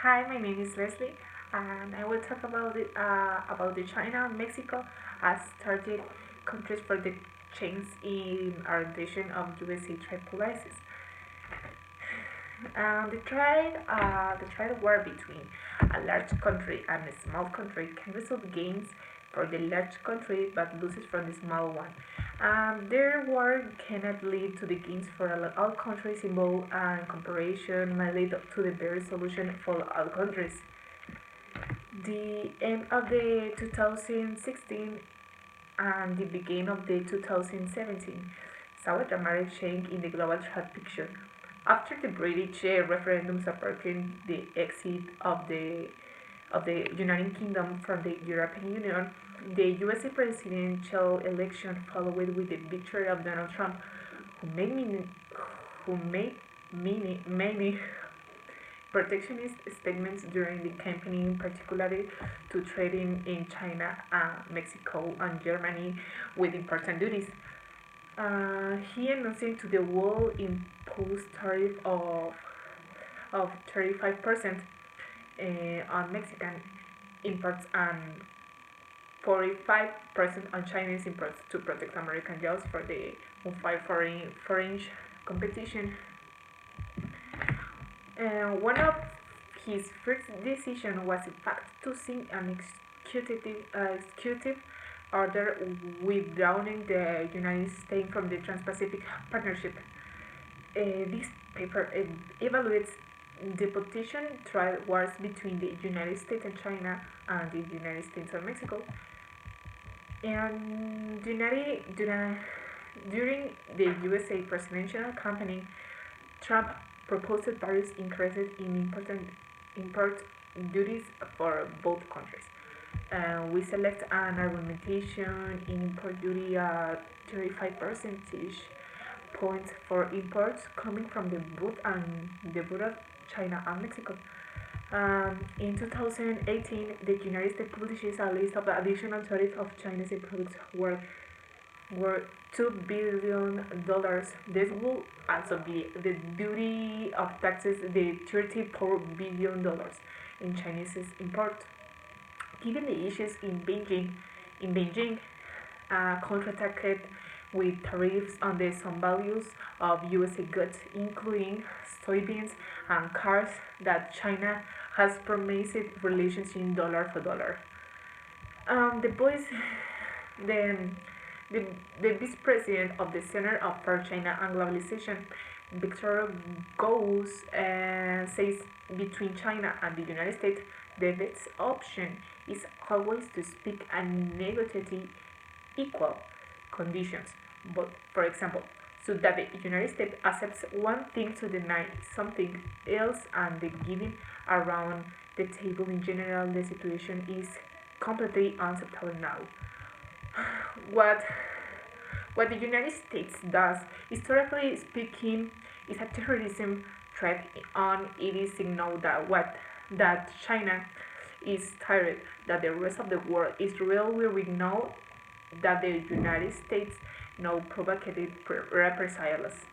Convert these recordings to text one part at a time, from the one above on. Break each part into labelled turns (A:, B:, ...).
A: Hi, my name is Leslie, and I will talk about the China and Mexico as target countries for the change in orientation of USA trade policies. The trade war between a large country and a small country can result gains for the large country but losses from the small one. Their war cannot lead to the gains for all countries involved, and comparison may lead to the very solution for all countries. The end of the 2016 and the beginning of the 2017 saw a dramatic change in the global trade picture. After the British referendum supporting the exit of the United Kingdom from the European Union, the USA presidential election followed with the victory of Donald Trump, who made many protectionist statements during the campaign, particularly to trading in China, Mexico, and Germany with important duties. He announced to the world imposed tariff of 35% on Mexican imports and 45% on Chinese imports to protect American jobs for the unfair foreign competition. One of his first decisions was in fact to sign an executive order withdrawing the United States from the Trans-Pacific Partnership. This paper evaluates the potential trade wars between the United States and China and the United States and Mexico. And during the USA presidential campaign, Trump proposed various increases in import duties for both countries. We select an argumentation in import duty at 35 percentage points for imports coming from the both of China and Mexico. In 2018, the United States publishes a list of additional tariffs of Chinese products worth $2 billion. This will also be the duty of taxes the $34 billion in Chinese import. Given the issues in Beijing contracted with tariffs on the some values of USA goods, including soybeans and cars, that China has promised relations in dollar for dollar. The boys, the, the, the vice president of the Center for China and Globalization, Victor Goes, says between China and the United States, the best option is always to speak and negotiate equal conditions. But, for example, so that the United States accepts one thing to deny something else, and the giving around the table in general, the situation is completely unacceptable now. What what the United States does, historically speaking, is a terrorism threat, and it is signal that China is tired, that the rest of the world is really we know that the United States now provocated represalias,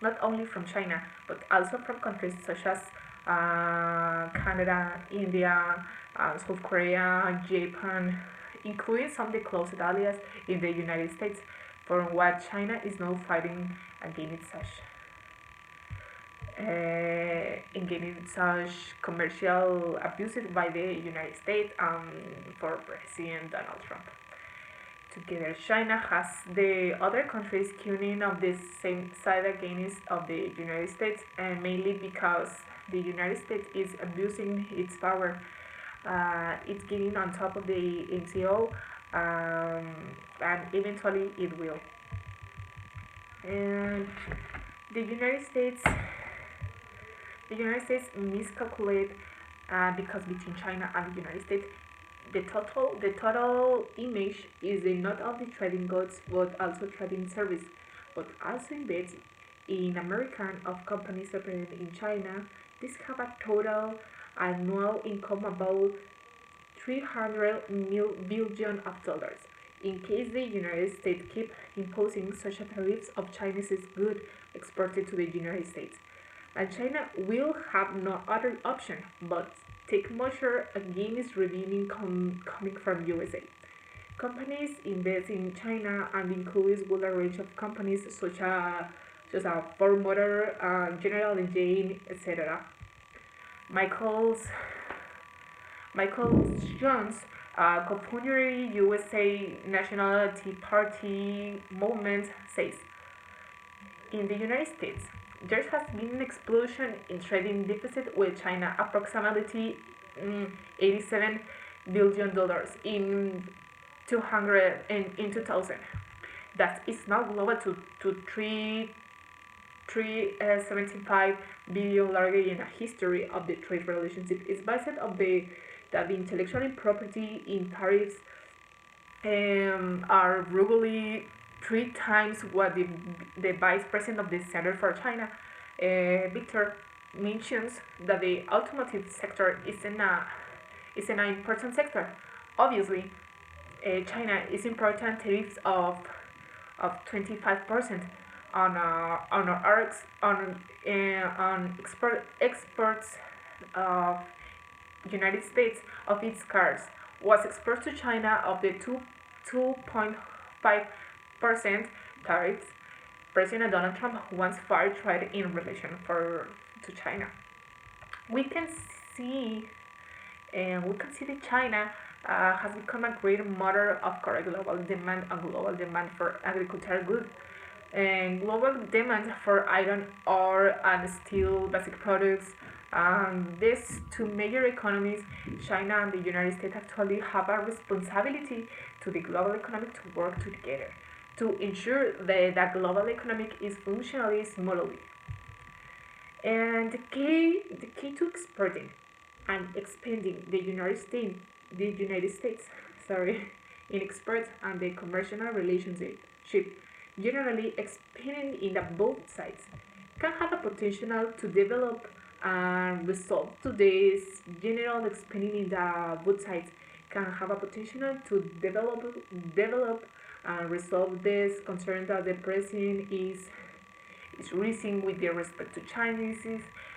A: not only from China but also from countries such as Canada, India, South Korea, Japan, including some of the closest allies in the United States, from what China is now fighting against commercial abuses by the United States, for President Donald Trump. Together, China has the other countries queuing of the same side against of the United States, and mainly because the United States is abusing its power. It's getting on top of the MCO, and eventually it will. And the United States, the United States miscalculate, because between China and the United States, the total image is not only trading goods but also trading service, but also invest in American of companies operating in China. These have a total annual income about 300 billion of dollars. In case the United States keep imposing such a tariffs of Chinese goods exported to the United States, and China will have no other option but take measure against revenue coming from USA. Companies invest in China and includes a range of companies such as Ford Motor, General Engine, etc. Michael's Michael Jones, co-founder USA National Tea Party movement, says, in the United States, there has been an explosion in trading deficit with China, approximately $87 billion in 200 in 2000. That is now global to 375 billion larger in a history of the trade relationship is based on that the intellectual property in tariffs are roughly 3 times what the vice president of the Center for China, Victor, mentions that the automotive sector is an important sector. Obviously, China is important tariffs of 25% on our on exports of United States of its cars was exposed to China of the 2.5% tariffs. President Donald Trump wants fair trade in relation to China. We can see that China has become a great motor of correct global demand and global demand for agricultural goods and global demand for iron ore and steel basic products. These two major economies, China and the United States, actually have a responsibility to the global economic to work together to ensure that global economic is functionally smoothly. And the key to exporting and expanding the United States, sorry, in exports and the commercial relationship, generally expanding in the both sides, can have a potential to develop and resolve to this general expanding in the both sides can have a potential to develop and resolve this concern that the president is raising with the respect to Chinese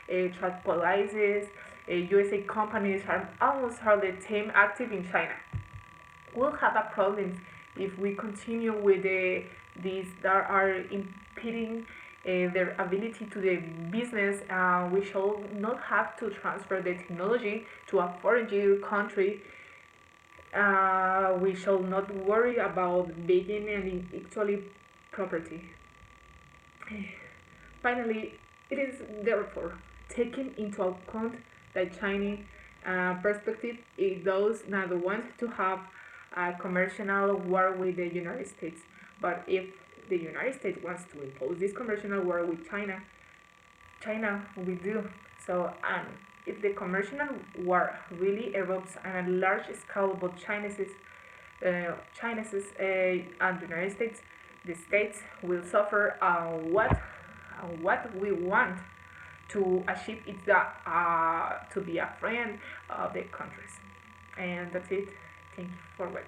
A: trade policies. USA companies are almost all the time active in China. We'll have a problem if we continue with these that are impeding their ability to the business. We shall not have to transfer the technology to a foreign country. We shall not worry about being an intellectual property. Finally, it is therefore taken into account that Chinese perspective it does not want to have a commercial war with the United States. But if the United States wants to impose this commercial war with China will do so. And if the commercial war really erupts on a large scale, both and the United States, the states will suffer. What we want to achieve is that to be a friend of the countries. And that's it. Thank you for watching.